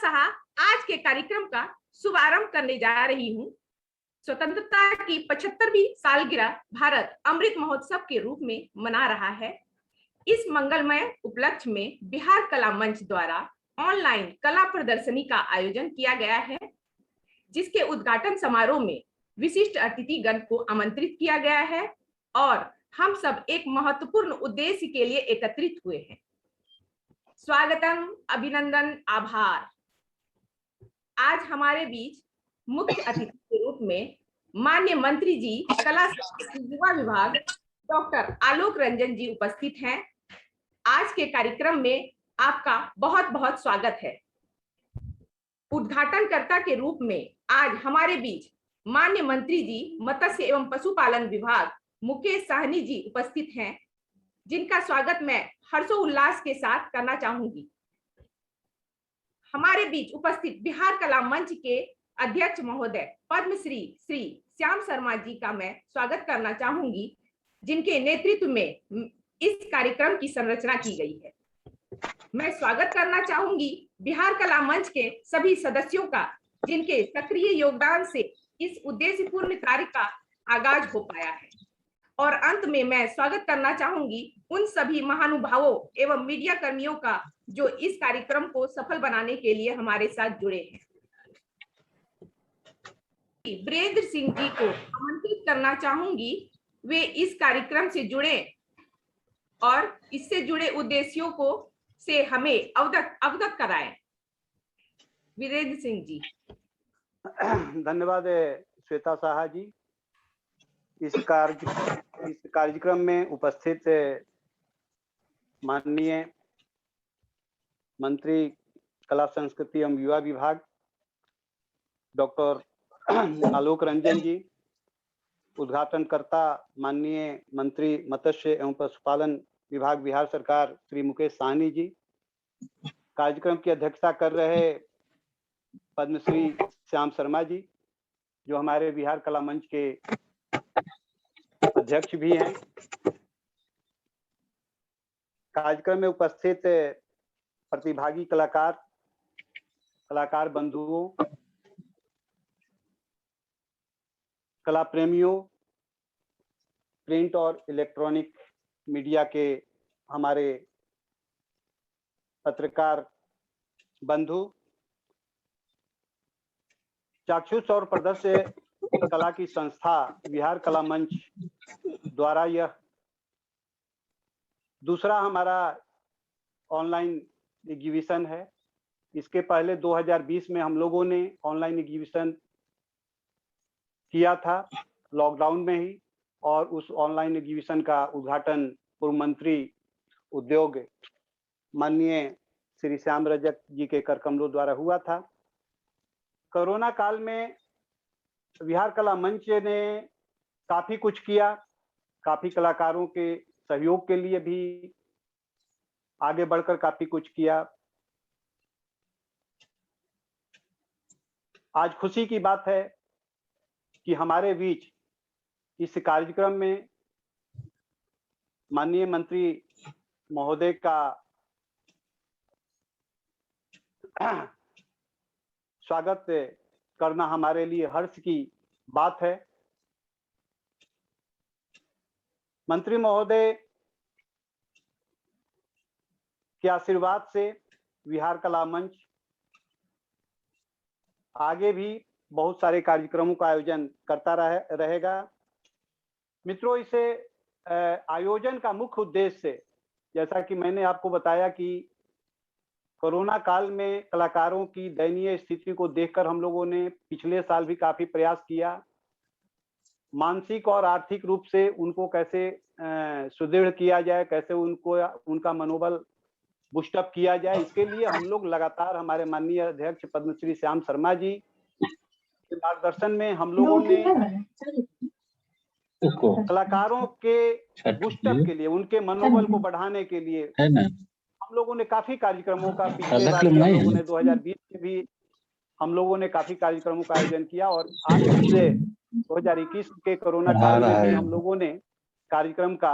सह आज के कार्यक्रम का शुभारंभ करने जा रही हूँ। स्वतंत्रता की 75वीं सालगिरह भारत अमृत महोत्सव के रूप में मना रहा है। इस मंगलमय उपलक्ष्य में बिहार कला मंच द्वारा ऑनलाइन कला प्रदर्शनी का आयोजन किया गया है, जिसके उद्घाटन समारोह में विशिष्ट अतिथिगण को आमंत्रित किया गया है और हम सब एक महत्वपूर्ण उद्देश्य के लिए एकत्रित हुए हैं। स्वागतम, अभिनंदन, आभार। आज हमारे बीच मुख्य अतिथि के रूप में माननीय मंत्री जी कला युवा विभाग डॉक्टर आलोक रंजन जी उपस्थित हैं। आज के कार्यक्रम में आपका बहुत बहुत स्वागत है। उद्घाटनकर्ता के रूप में आज हमारे बीच माननीय मंत्री जी मत्स्य एवं पशुपालन विभाग मुकेश साहनी जी उपस्थित हैं, जिनका स्वागत मैं हर्षोल्लास के साथ करना चाहूंगी। हमारे बीच उपस्थित बिहार कला मंच के अध्यक्ष महोदय पद्मश्री श्री श्याम शर्मा जी का मैं स्वागत करना चाहूंगी, जिनके नेतृत्व में इस कार्यक्रम की संरचना की गई है। मैं स्वागत करना चाहूंगी बिहार कला मंच के सभी सदस्यों का, जिनके सक्रिय योगदान से इस उद्देश्यपूर्ण कार्य का आगाज हो पाया है। और अंत में मैं स्वागत करना चाहूंगी उन सभी महानुभावों एवं मीडिया कर्मियों का जो इस कार्यक्रम को सफल बनाने के लिए हमारे साथ जुड़े हैं। वीरेंद्र सिंह जी को आमंत्रित करना चाहूंगी, वे इस कार्यक्रम से जुड़े और इससे जुड़े उद्देश्यों को से हमें अवगत कराएं। वीरेंद्र सिंह जी। धन्यवाद श्वेता साहा जी। इस कार्यक्रम में उपस्थित माननीय मंत्री कला संस्कृति एवं युवा विभाग डॉक्टर आलोक रंजन जी, उद्घाटनकर्ता माननीय मंत्री मत्स्य एवं पशुपालन विभाग बिहार सरकार श्री मुकेश साहनी जी, कार्यक्रम की अध्यक्षता कर रहे पद्मश्री श्याम शर्मा जी, जो हमारे बिहार कला मंच के अध्यक्ष भी हैं, कार्यक्रम में उपस्थित प्रतिभागी कलाकार बंधुओं, कला प्रेमियों, प्रिंट और इलेक्ट्रॉनिक मीडिया के हमारे पत्रकार बंधु, चाक्षुष और प्रदर्श्य कला की संस्था बिहार कला मंच द्वारा यह दूसरा हमारा ऑनलाइन एग्जीबिशन है। इसके पहले 2020 में हम लोगों ने ऑनलाइन एग्जीबिशन किया था लॉकडाउन में ही, और उस ऑनलाइन एग्जीबिशन का उद्घाटन पूर्व मंत्री उद्योग माननीय श्री श्याम रजक जी के कर कमलों द्वारा हुआ था। कोरोना काल में बिहार कला मंच ने काफी कुछ किया, काफी कलाकारों के सहयोग के लिए भी आगे बढ़कर काफी कुछ किया। आज खुशी की बात है कि हमारे बीच इस कार्यक्रम में माननीय मंत्री महोदय का स्वागत करना हमारे लिए हर्ष की बात है। मंत्री महोदय के आशीर्वाद से बिहार कला मंच आगे भी बहुत सारे कार्यक्रमों का आयोजन करता रहेगा। मित्रों, इसे आयोजन का मुख्य उद्देश्य, जैसा कि मैंने आपको बताया कि कोरोना काल में कलाकारों की दयनीय स्थिति को देखकर हम लोगों ने पिछले साल भी काफी प्रयास किया, मानसिक और आर्थिक रूप से उनको कैसे सुदृढ़ किया जाए, कैसे उनका मनोबल बूस्टअप किया जाए। इसके लिए हम लोग लगातार हमारे माननीय अध्यक्ष पद्मश्री श्याम शर्मा जी के मार्गदर्शन में हम लोगों ने कलाकारों के बूस्टअप के लिए, उनके मनोबल को बढ़ाने के लिए हम लोगों ने काफी कार्यक्रमों का, पिछले बार भी हम लोगों ने 2020 में भी हम लोगों ने काफी कार्यक्रमों का आयोजन किया, और आज से 2021 के कोरोना काल में भी हम लोगों ने कार्यक्रम का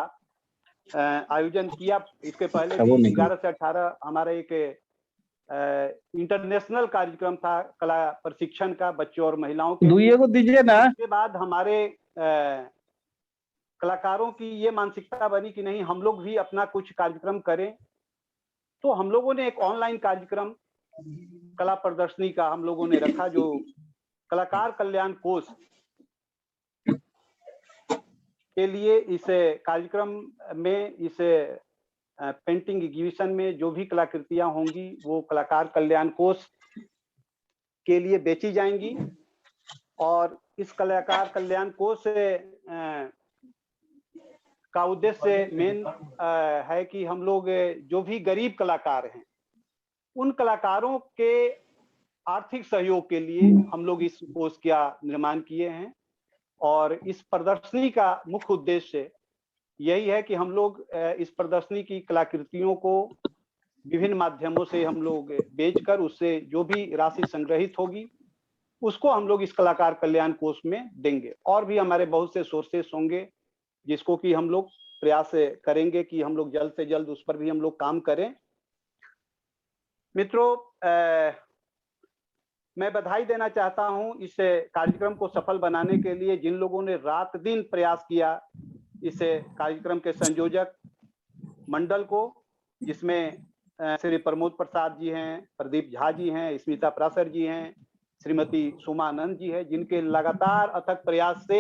आयोजन किया। इसके पहले भी 11 से 18 हमारा एक इंटरनेशनल कार्यक्रम था कला प्रशिक्षण का बच्चों और महिलाओं के दुइये को दीजिए ना। उसके बाद हमारे कलाकारों की ये मानसिकता बनी कि नहीं, हम लोग भी अपना कुछ कार्यक्रम करें। तो हम लोगों ने एक ऑनलाइन कार्यक्रम कला प्रदर्शनी का हम लोगों ने रखा, जो कलाकार कल्याण कोष के लिए इस कार्यक्रम में, इस पेंटिंग एग्जीबिशन में जो भी कलाकृतियां होंगी वो कलाकार कल्याण कोष के लिए बेची जाएंगी। और इस कलाकार कल्याण कोष का उद्देश्य मेन है कि हम लोग जो भी गरीब कलाकार हैं उन कलाकारों के आर्थिक सहयोग के लिए हम लोग इस कोष का निर्माण किए हैं। और इस प्रदर्शनी का मुख्य उद्देश्य यही है कि हम लोग इस प्रदर्शनी की कलाकृतियों को विभिन्न माध्यमों से हम लोग बेचकर उससे जो भी राशि संग्रहित होगी उसको हम लोग इस कलाकार कल्याण कोष में देंगे। और भी हमारे बहुत से सोर्सेस होंगे जिसको कि हम लोग प्रयास करेंगे कि हम लोग जल्द से जल्द उस पर भी हम लोग काम करें। मित्रों, मैं बधाई देना चाहता हूं इस कार्यक्रम को सफल बनाने के लिए जिन लोगों ने रात दिन प्रयास किया, इस कार्यक्रम के संयोजक मंडल को, जिसमें श्री प्रमोद प्रसाद जी हैं, प्रदीप झा जी हैं, स्मिता प्रासर जी हैं, श्रीमती सुमा आनंद जी है, जिनके लगातार अथक प्रयास से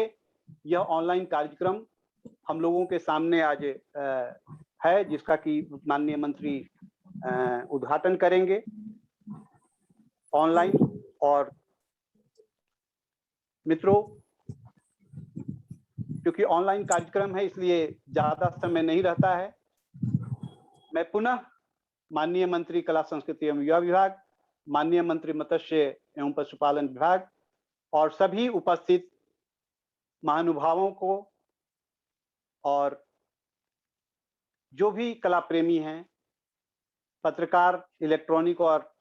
यह ऑनलाइन कार्यक्रम हम लोगों के सामने आज है, जिसका कि माननीय मंत्री उद्घाटन करेंगे ऑनलाइन। और मित्रों, क्योंकि ऑनलाइन कार्यक्रम है इसलिए ज्यादा समय नहीं रहता है, मैं पुनः माननीय मंत्री कला संस्कृति एवं युवा विभाग, माननीय मंत्री मत्स्य एवं पशुपालन विभाग और सभी उपस्थित महानुभावों को और जो भी कला प्रेमी हैं, पत्रकार, इलेक्ट्रॉनिक और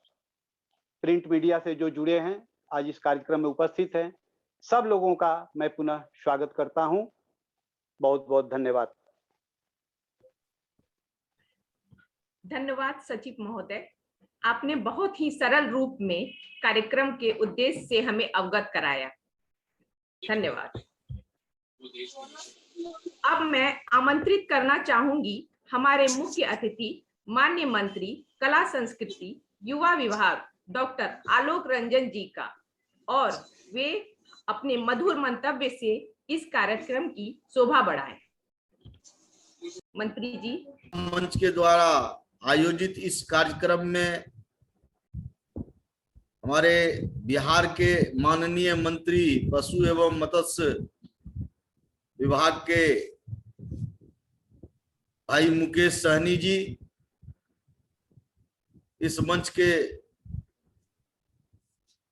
प्रिंट मीडिया से जो जुड़े हैं, आज इस कार्यक्रम में उपस्थित हैं, सब लोगों का मैं पुनः स्वागत करता हूं। बहुत बहुत धन्यवाद। धन्यवाद सचिव महोदय, आपने बहुत ही सरल रूप में कार्यक्रम के उद्देश्य से हमें अवगत कराया। धन्यवाद। अब मैं आमंत्रित करना चाहूंगी हमारे मुख्य अतिथि माननीय मंत्री कला संस्कृति युवा विभाग डॉक्टर आलोक रंजन जी का, और वे अपने मधुर मंतव्य से इस कार्यक्रम की शोभा बढ़ाएं। मंत्री जी। मंच के द्वारा आयोजित इस कार्यक्रम में हमारे बिहार के माननीय मंत्री पशु एवं मत्स्य विभाग के भाई मुकेश सहनी जी, इस मंच के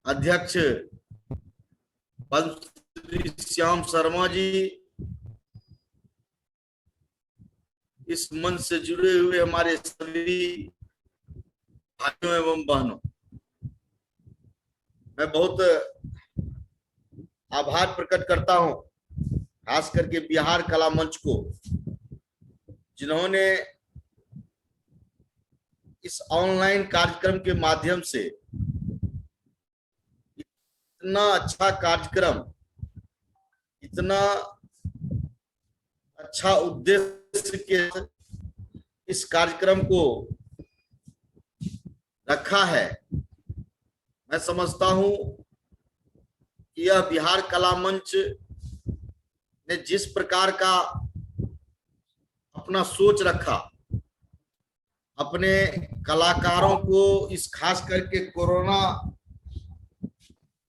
अध्यक्ष पद्मश्री श्याम शर्मा जी, इस मंच से जुड़े हुए हमारे सभी भाइयों एवं बहनों, मैं बहुत आभार प्रकट करता हूं खास करके बिहार कला मंच को, जिन्होंने इस ऑनलाइन कार्यक्रम के माध्यम से इतना अच्छा कार्यक्रम, इतना अच्छा उद्देश्य के इस कार्यक्रम को रखा है। मैं समझता हूं कि यह बिहार कला मंच ने जिस प्रकार का अपना सोच रखा, अपने कलाकारों को इस खास करके कोरोना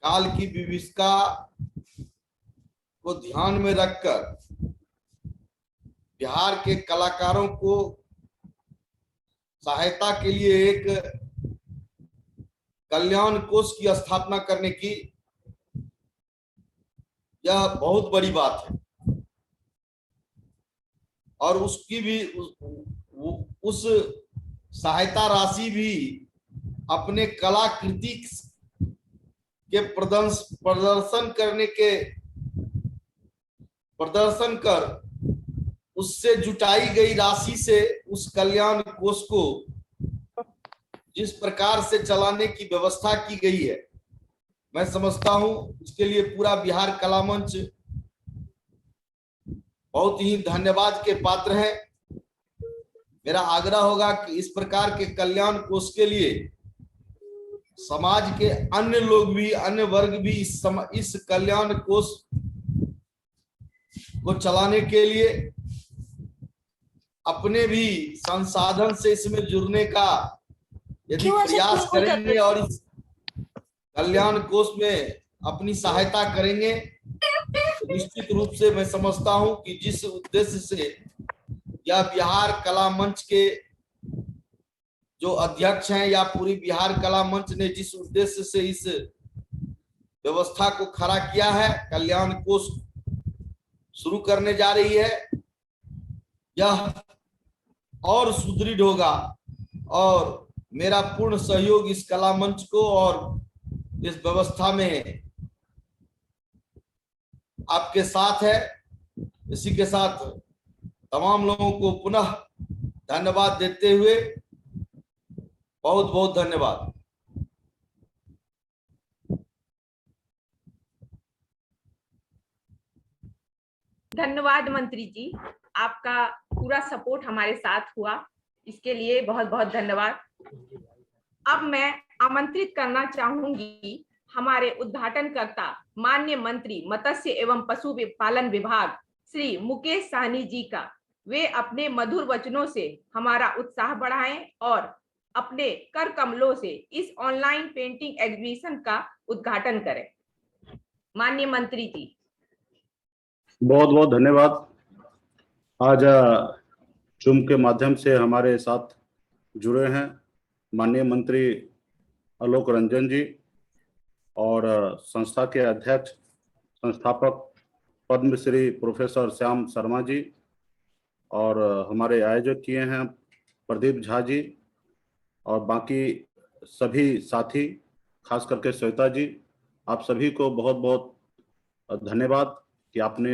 काल की विविधता को ध्यान में रखकर बिहार के कलाकारों को सहायता के लिए एक कल्याण कोष की स्थापना करने की, यह बहुत बड़ी बात है। और उसकी भी उस सहायता राशि भी अपने कलाकृति के प्रदर्शन कर उससे जुटाई गई राशि से उस कल्याण कोष को जिस प्रकार से चलाने की व्यवस्था की गई है, मैं समझता हूं इसके लिए पूरा बिहार कला मंच बहुत ही धन्यवाद के पात्र है। मेरा आग्रह होगा कि इस प्रकार के कल्याण कोष के लिए समाज के अन्य लोग भी, अन्य वर्ग भी इस कल्याण कोष को चलाने के लिए अपने भी संसाधन से इसमें जुड़ने का यदि प्रयास करेंगे और इस कल्याण कोष में अपनी सहायता करेंगे तो निश्चित रूप से मैं समझता हूं कि जिस उद्देश्य से या बिहार कला मंच के जो अध्यक्ष हैं या पूरी बिहार कला मंच ने जिस उद्देश्य से इस व्यवस्था को खड़ा किया है, कल्याण कोष शुरू करने जा रही है, यह और सुदृढ़ होगा और मेरा पूर्ण सहयोग इस कला मंच को और इस व्यवस्था में आपके साथ है। इसी के साथ तमाम लोगों को पुनः धन्यवाद देते हुए बहुत बहुत धन्यवाद। धन्यवाद मंत्री जी, आपका पूरा सपोर्ट हमारे साथ हुआ, इसके लिए बहुत बहुत धन्यवाद। अब मैं आमंत्रित करना चाहूंगी हमारे उद्घाटनकर्ता माननीय मंत्री मत्स्य एवं पशु पालन विभाग श्री मुकेश साहनी जी का। वे अपने मधुर वचनों से हमारा उत्साह बढ़ाएं और अपने कर कमलों से इस ऑनलाइन पेंटिंग एग्जीबिशन का उद्घाटन करें। माननीय मंत्री जी। बहुत बहुत धन्यवाद। आज जूम के माध्यम से हमारे साथ जुड़े हैं माननीय मंत्री आलोक रंजन जी और संस्था के अध्यक्ष संस्थापक पद्मश्री प्रोफेसर श्याम शर्मा जी, और हमारे आयोजक किए हैं प्रदीप झा जी, और बाकी सभी साथी, खास करके श्वेता जी, आप सभी को बहुत बहुत धन्यवाद कि आपने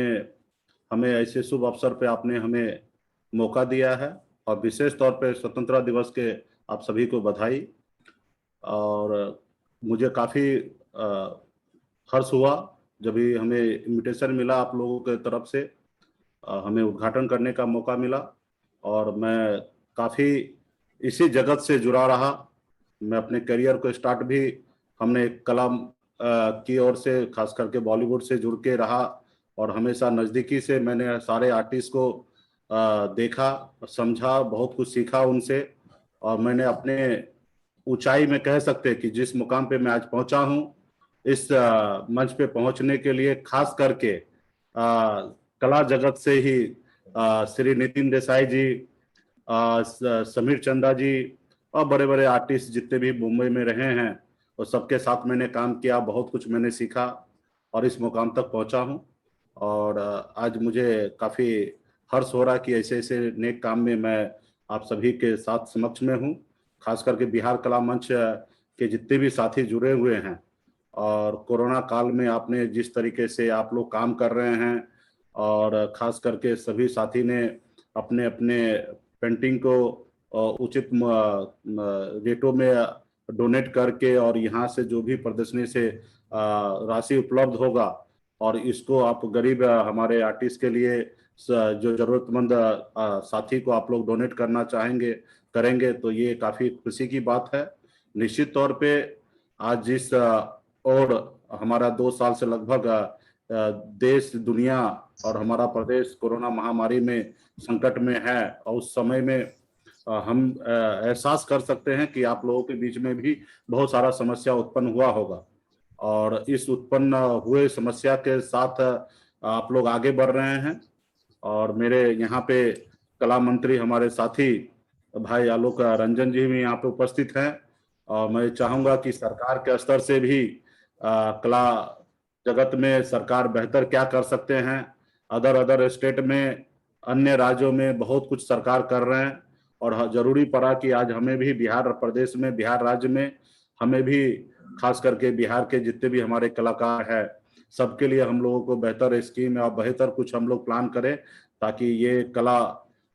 हमें ऐसे शुभ अवसर पे आपने हमें मौका दिया है, और विशेष तौर पे स्वतंत्रता दिवस के आप सभी को बधाई। और मुझे काफ़ी हर्ष हुआ जब भी हमें इनविटेशन मिला आप लोगों के तरफ से, हमें उद्घाटन करने का मौका मिला, और मैं काफ़ी इसी जगत से जुड़ा रहा। मैं अपने करियर को स्टार्ट भी हमने कला की ओर से, खास करके बॉलीवुड से जुड़ के रहा, और हमेशा नज़दीकी से मैंने सारे आर्टिस्ट को देखा, समझा, बहुत कुछ सीखा उनसे, और मैंने अपने ऊंचाई में कह सकते कि जिस मुकाम पे मैं आज पहुंचा हूं, इस मंच पे पहुंचने के लिए खास करके कला जगत से ही श्री नितिन देसाई जी, समीर चंदा जी और बड़े बड़े आर्टिस्ट जितने भी मुंबई में रहे हैं, और सबके साथ मैंने काम किया, बहुत कुछ मैंने सीखा और इस मुकाम तक पहुंचा हूं। और आज मुझे काफ़ी हर्ष हो रहा कि ऐसे ऐसे नेक काम में मैं आप सभी के साथ समक्ष में हूं, खास करके बिहार कला मंच के जितने भी साथी जुड़े हुए हैं। और कोरोना काल में आपने जिस तरीके से आप लोग काम कर रहे हैं, और खास करके सभी साथी ने अपने अपने पेंटिंग को उचित रेटों में डोनेट करके, और यहाँ से जो भी प्रदर्शनी से राशि उपलब्ध होगा और इसको आप गरीब हमारे आर्टिस्ट के लिए जो जरूरतमंद साथी को आप लोग डोनेट करना करेंगे तो ये काफ़ी खुशी की बात है। निश्चित तौर पे आज जिस और हमारा 2 साल से लगभग देश, दुनिया और हमारा प्रदेश कोरोना महामारी में संकट में है, और उस समय में हम एहसास कर सकते हैं कि आप लोगों के बीच में भी बहुत सारा समस्या उत्पन्न हुआ होगा, और इस उत्पन्न हुए समस्या के साथ आप लोग आगे बढ़ रहे हैं। और मेरे यहाँ पे कला मंत्री हमारे साथी भाई आलोक रंजन जी भी यहाँ पे उपस्थित हैं, और मैं चाहूँगा कि सरकार के स्तर से भी कला जगत में सरकार बेहतर क्या कर सकते हैं। अदर स्टेट में, अन्य राज्यों में बहुत कुछ सरकार कर रहे हैं, और जरूरी पड़ा कि आज हमें भी बिहार प्रदेश में, बिहार राज्य में हमें भी, खास करके बिहार के जितने भी हमारे कलाकार हैं, सबके लिए हम लोगों को बेहतर स्कीम और बेहतर कुछ हम लोग प्लान करें, ताकि ये कला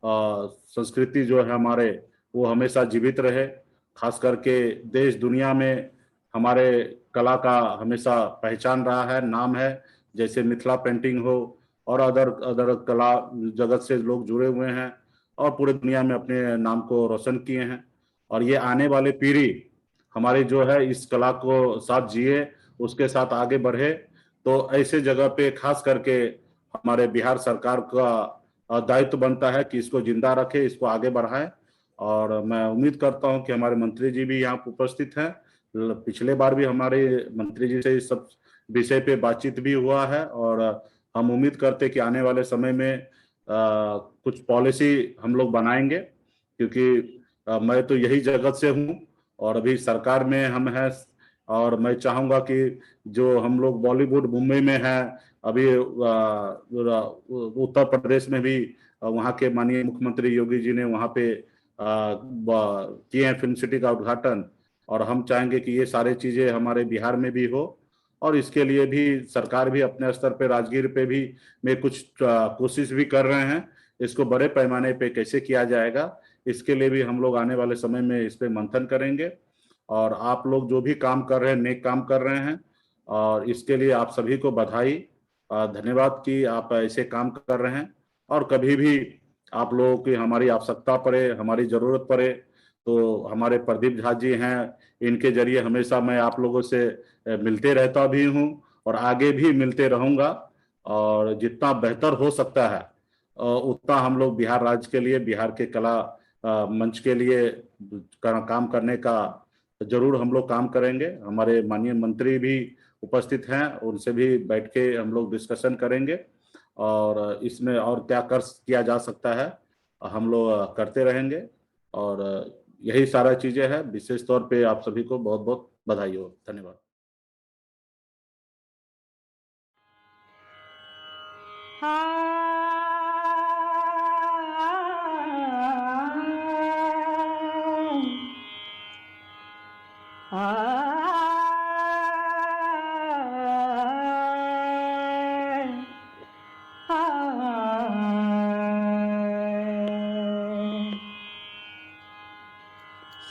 संस्कृति जो है हमारे, वो हमेशा जीवित रहे। खास करके देश दुनिया में हमारे कला का हमेशा पहचान रहा है, नाम है। जैसे मिथिला पेंटिंग हो और अदर कला जगत से लोग जुड़े हुए हैं और पूरे दुनिया में अपने नाम को रोशन किए हैं। और ये आने वाले पीढ़ी हमारी जो है इस कला को साथ जिए, उसके साथ आगे बढ़े। तो ऐसे जगह पे खास करके हमारे बिहार सरकार का दायित्व बनता है कि इसको जिंदा रखे, इसको आगे बढ़ाए। और मैं उम्मीद करता हूं कि हमारे मंत्री जी भी यहाँ उपस्थित हैं। पिछले बार भी हमारे मंत्री जी से इस सब विषय पे बातचीत भी हुआ है और हम उम्मीद करते हैं कि आने वाले समय में कुछ पॉलिसी हम लोग बनाएंगे, क्योंकि मैं तो यही जगत से हूँ और अभी सरकार में हम हैं। और मैं चाहूंगा कि जो हम लोग बॉलीवुड मुंबई में हैं, अभी उत्तर प्रदेश में भी वहाँ के माननीय मुख्यमंत्री योगी जी ने वहाँ पे किए हैं फिल्म सिटी का उद्घाटन। और हम चाहेंगे कि ये सारी चीजें हमारे बिहार में भी हो। और इसके लिए भी सरकार भी अपने स्तर पे राजगीर पे भी में कुछ कोशिश भी कर रहे हैं। इसको बड़े पैमाने पे कैसे किया जाएगा, इसके लिए भी हम लोग आने वाले समय में इस पे मंथन करेंगे। और आप लोग जो भी काम कर रहे हैं, नेक काम कर रहे हैं, और इसके लिए आप सभी को बधाई, धन्यवाद कि आप ऐसे काम कर रहे हैं। और कभी भी आप लोगों की हमारी आवश्यकता पड़े, हमारी जरूरत पड़े, तो हमारे प्रदीप झा जी हैं, इनके जरिए हमेशा मैं आप लोगों से मिलते रहता भी हूँ और आगे भी मिलते रहूंगा। और जितना बेहतर हो सकता है उतना हम लोग बिहार राज्य के लिए, बिहार के कला मंच के लिए काम करने का जरूर हम लोग काम करेंगे। हमारे माननीय मंत्री भी उपस्थित हैं, उनसे भी बैठ के हम लोग डिस्कशन करेंगे और इसमें और क्या किया जा सकता है हम लोग करते रहेंगे। और यही सारा चीजें हैं। विशेष तौर पे आप सभी को बहुत बहुत बधाई हो। धन्यवाद।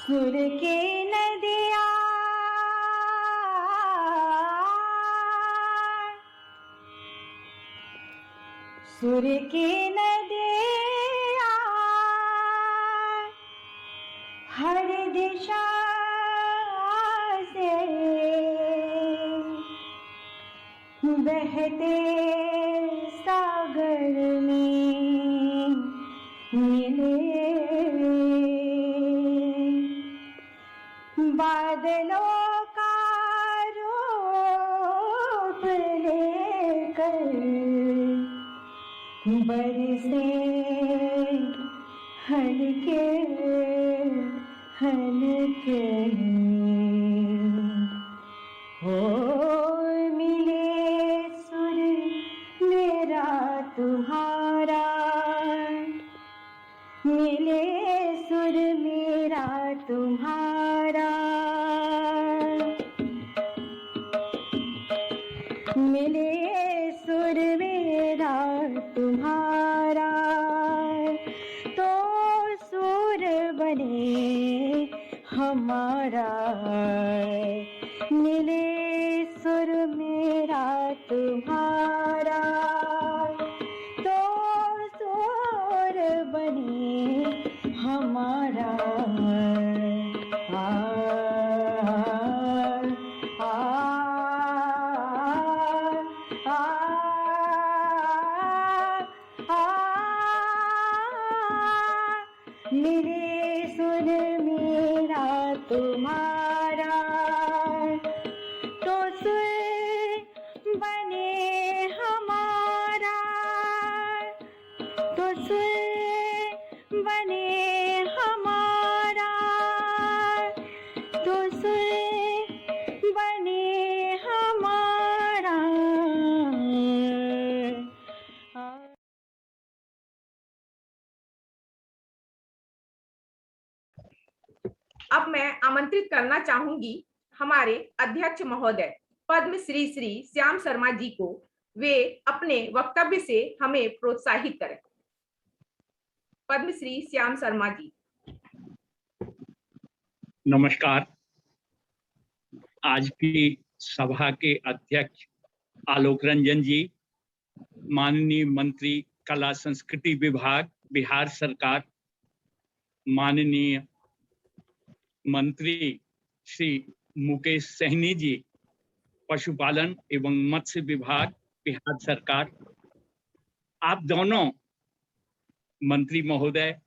सुर के नदिया सुर के नदिया हर दिशा से बहते सागर में मिले, बादलों का रूप लेकर बरसे हल्के हल्के हो, मिले सुर मेरा तुम्हारा, मिले सुर मेरा तुम्हारा, मिले सुर मेरा तुम्हारा, तो सुर बने हमारा, मिले सुर मेरा तुम्हारा, तो सुर बने हमारा। मिले सुर मेरा तुम्हारा, तो सुर बने हमारा, तो सुर बने हमारा, तो सुर बने हमारा। अब मैं आमंत्रित करना चाहूंगी हमारे अध्यक्ष महोदय पद्मश्री श्री श्याम शर्मा जी को, वे अपने वक्तव्य से हमें प्रोत्साहित करें। पद्मश्री श्याम शर्मा जी। नमस्कार। आज की सभा के अध्यक्ष आलोक रंजन जी, माननीय मंत्री कला संस्कृति विभाग बिहार सरकार, माननीय मंत्री श्री मुकेश सहनी जी, पशुपालन एवं मत्स्य विभाग बिहार सरकार, आप दोनों मंत्री महोदय,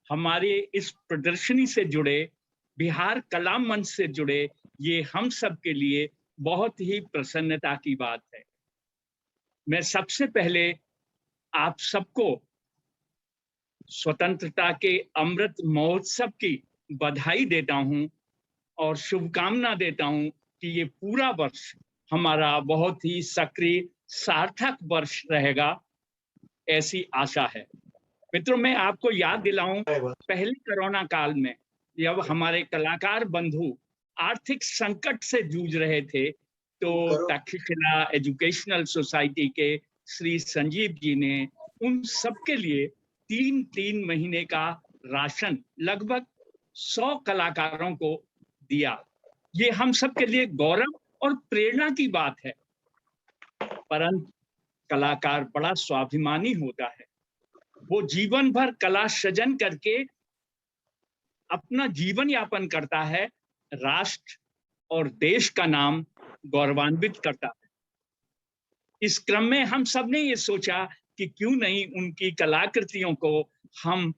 हमारे इस प्रदर्शनी से जुड़े, बिहार कला मंच से जुड़े, ये हम सब के लिए बहुत ही प्रसन्नता की बात है। मैं सबसे पहले आप सबको स्वतंत्रता के अमृत महोत्सव की बधाई देता हूं और शुभकामना देता हूं कि ये पूरा वर्ष हमारा बहुत ही सक्रिय सार्थक वर्ष रहेगा, ऐसी आशा है। मित्रों, मैं आपको याद दिलाऊं, पहले कोरोना काल में जब हमारे कलाकार बंधु आर्थिक संकट से जूझ रहे थे, तो तक्षशिला एजुकेशनल सोसाइटी के श्री संजीव जी ने उन सबके लिए 3 महीने का राशन लगभग 100 कलाकारों को दिया। ये हम सब के लिए गौरव और प्रेरणा की बात है। परंतु कलाकार बड़ा स्वाभिमानी होता है, वो जीवन भर कला सृजन करके अपना जीवन यापन करता है, राष्ट्र और देश का नाम गौरवान्वित करता है। इस क्रम में हम सब ने ये सोचा कि क्यों नहीं उनकी कलाकृतियों को हम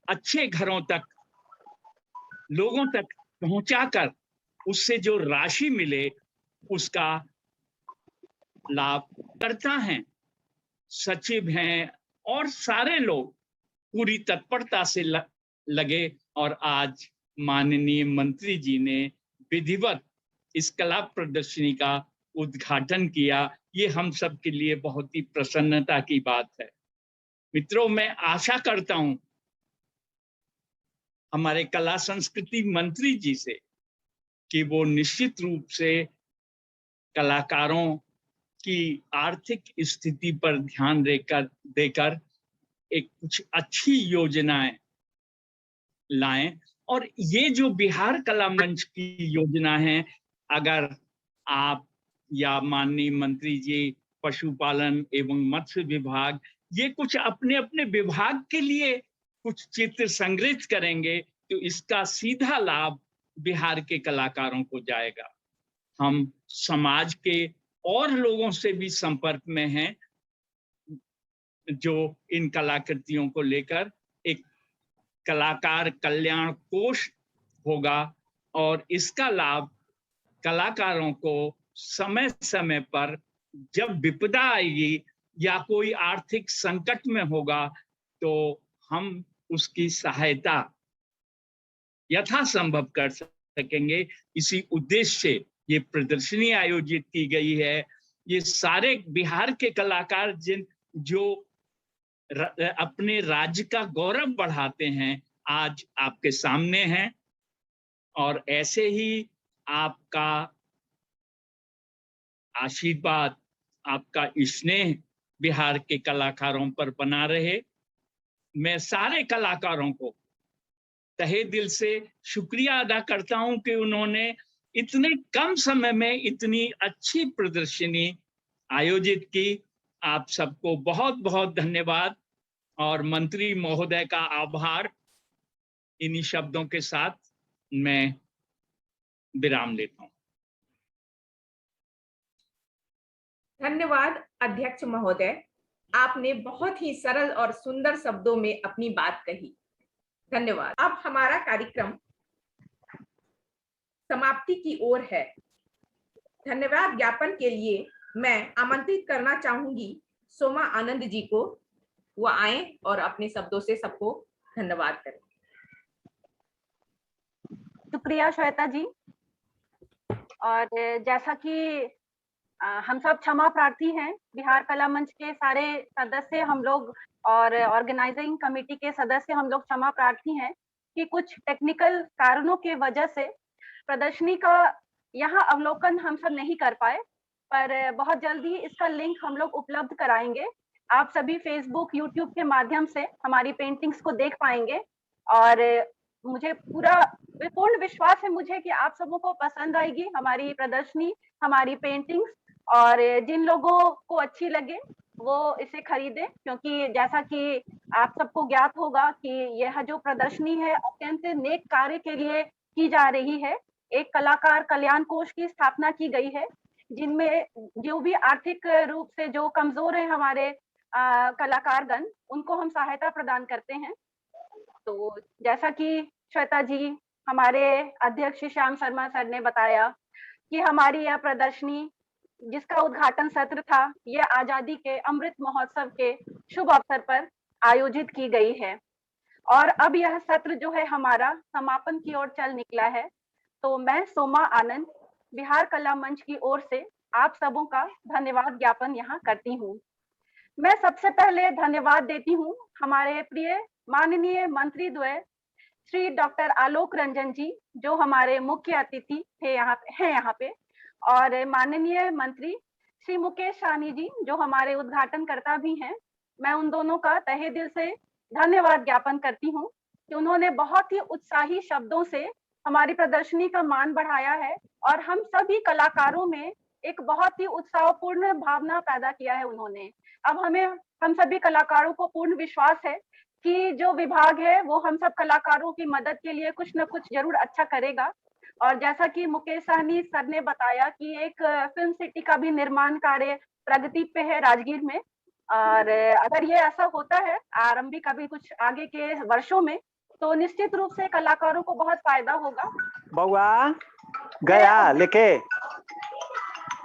अच्छे घरों तक, लोगों तक पहुंचाकर उससे जो राशि मिले उसका लाभ करता है। सचिव हैं और सारे लोग पूरी तत्परता से लगे और आज माननीय मंत्री जी ने विधिवत इस कला प्रदर्शनी का उद्घाटन किया। ये हम सब के लिए बहुत ही प्रसन्नता की बात है। मित्रों, मैं आशा करता हूं हमारे कला संस्कृति मंत्री जी से कि वो निश्चित रूप से कलाकारों की आर्थिक स्थिति पर ध्यान देकर एक कुछ अच्छी योजनाएं लाएं। और ये जो बिहार कला मंच की योजना है, अगर आप या माननीय मंत्री जी पशुपालन एवं मत्स्य विभाग ये कुछ अपने अपने विभाग के लिए कुछ चित्र संग्रहित करेंगे तो इसका सीधा लाभ बिहार के कलाकारों को जाएगा। हम समाज के और लोगों से भी संपर्क में हैं जो इन कलाकृतियों को लेकर एक कलाकार कल्याण कोष होगा और इसका लाभ कलाकारों को समय समय पर जब विपदा आएगी या कोई आर्थिक संकट में होगा तो हम उसकी सहायता यथासंभव कर सकेंगे। इसी उद्देश्य से ये प्रदर्शनी आयोजित की गई है। ये सारे बिहार के कलाकार जो अपने राज्य का गौरव बढ़ाते हैं, आज आपके सामने हैं और ऐसे ही आपका आशीर्वाद, आपका स्नेह बिहार के कलाकारों पर बना रहे। मैं सारे कलाकारों को तहे दिल से शुक्रिया अदा करता हूं कि उन्होंने इतने कम समय में इतनी अच्छी प्रदर्शनी आयोजित की। आप सबको बहुत बहुत धन्यवाद और मंत्री महोदय का आभार। इन्हीं शब्दों के साथ मैं विराम लेता हूं। धन्यवाद अध्यक्ष महोदय, आपने बहुत ही सरल और सुंदर शब्दों में अपनी बात कही। धन्यवाद। अब हमारा कार्यक्रम समाप्ति की ओर है। धन्यवाद ज्ञापन के लिए मैं आमंत्रित करना चाहूंगी सोमा आनंद जी को, वो आए और अपने शब्दों से सबको धन्यवाद करें। शुक्रिया श्वेता जी। और जैसा कि हम सब क्षमा प्रार्थी हैं, बिहार कला मंच के सारे सदस्य हम लोग और ऑर्गेनाइजिंग कमेटी के सदस्य हम लोग क्षमा प्रार्थी हैं कि कुछ टेक्निकल कारणों की वजह से प्रदर्शनी का यहाँ अवलोकन हम सब नहीं कर पाए, पर बहुत जल्दी इसका लिंक हम लोग उपलब्ध कराएंगे। आप सभी फेसबुक, यूट्यूब के माध्यम से हमारी पेंटिंग्स को देख पाएंगे और मुझे पूर्ण विश्वास है मुझे कि आप सबों को पसंद आएगी हमारी प्रदर्शनी, हमारी पेंटिंग्स, और जिन लोगों को अच्छी लगे वो इसे खरीदें, क्योंकि जैसा कि आप सबको ज्ञात होगा कि यह जो प्रदर्शनी है अत्यंत नेक कार्य के लिए की जा रही है। एक कलाकार कल्याण कोष की स्थापना की गई है, जिनमें जो भी आर्थिक रूप से जो कमजोर है हमारे कलाकारगण, उनको हम सहायता प्रदान करते हैं। तो जैसा कि श्वेता जी, हमारे अध्यक्ष श्याम शर्मा सर ने बताया कि हमारी यह प्रदर्शनी जिसका उद्घाटन सत्र था, यह आजादी के अमृत महोत्सव के शुभ अवसर पर आयोजित की गई है, और अब यह सत्र जो है हमारा समापन की ओर चल निकला है। तो मैं सोमा आनंद बिहार कला मंच की ओर से आप सबों का धन्यवाद ज्ञापन यहाँ करती हूँ। मैं सबसे पहले धन्यवाद देती हूँ हमारे प्रिय माननीय मंत्री द्वय श्री डॉक्टर आलोक रंजन जी, जो हमारे मुख्य अतिथि थे यहाँ पे, और माननीय मंत्री श्री मुकेश सहनी जी, जो हमारे उद्घाटनकर्ता भी हैं। मैं उन दोनों का तहे दिल से धन्यवाद ज्ञापन करती हूँ कि उन्होंने बहुत ही उत्साही शब्दों से हमारी प्रदर्शनी का मान बढ़ाया है, और हम सभी कलाकारों में एक बहुत ही उत्साहपूर्ण भावना पैदा किया है उन्होंने। अब हम सभी कलाकारों को पूर्ण विश्वास है कि जो विभाग है वो हम सब कलाकारों की मदद के लिए कुछ न कुछ जरूर अच्छा करेगा। और जैसा कि मुकेश सहनी सर ने बताया कि एक फिल्म सिटी का भी निर्माण कार्य प्रगति पे है राजगीर में, और अगर ये ऐसा होता है आरंभिक अभी कुछ आगे के वर्षों में, तो निश्चित रूप से कलाकारों को बहुत फायदा होगा। बउआ गया लेके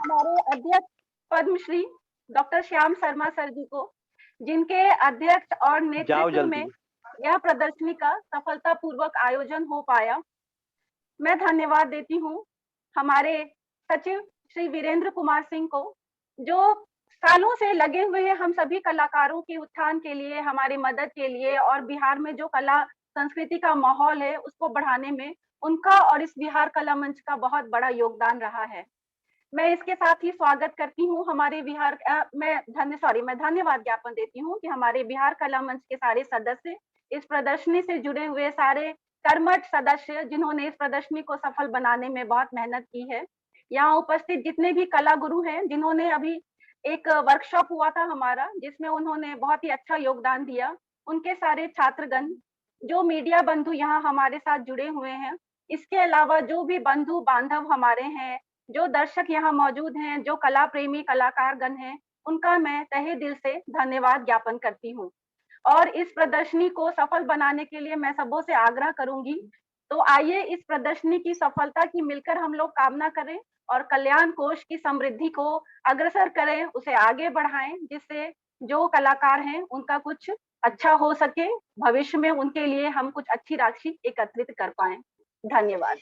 हमारे अध्यक्ष पद्मश्री डॉक्टर श्याम शर्मा सर जी को, जिनके अध्यक्ष और नेतृत्व में यह प्रदर्शनी का सफलतापूर्वक आयोजन हो पाया, मैं धन्यवाद देती हूँ हमारे सचिव श्री वीरेंद्र कुमार सिंह को, जो सालों से लगे हुए हैं हम सभी कलाकारों के उत्थान के लिए, हमारी मदद के लिए, और बिहार में जो कला संस्कृति का माहौल है उसको बढ़ाने में उनका और इस बिहार कला मंच का बहुत बड़ा योगदान रहा है। मैं इसके साथ ही स्वागत करती हूँ हमारे मैं धन्यवाद ज्ञापन देती हूँ कि हमारे बिहार कला मंच के सारे सदस्य, इस प्रदर्शनी से जुड़े हुए सारे कर्मठ सदस्य, जिन्होंने इस प्रदर्शनी को सफल बनाने में बहुत मेहनत की है। यहाँ उपस्थित जितने भी कला गुरु हैं, जिन्होंने अभी एक वर्कशॉप हुआ था हमारा जिसमें उन्होंने बहुत ही अच्छा योगदान दिया, उनके सारे छात्रगण, जो मीडिया बंधु यहाँ हमारे साथ जुड़े हुए हैं, इसके अलावा जो भी बंधु बांधव हमारे हैं, जो दर्शक यहाँ मौजूद हैं, जो कला प्रेमी कलाकारगण हैं, उनका मैं तहे दिल से धन्यवाद ज्ञापन करती हूँ। और इस प्रदर्शनी को सफल बनाने के लिए मैं सबों से आग्रह करूंगी, तो आइए इस प्रदर्शनी की सफलता की मिलकर हम लोग कामना करें और कल्याण कोष की समृद्धि को अग्रसर करें, उसे आगे बढ़ाएं, जिससे जो कलाकार हैं उनका कुछ अच्छा हो सके, भविष्य में उनके लिए हम कुछ अच्छी राशि एकत्रित कर पाएं। धन्यवाद।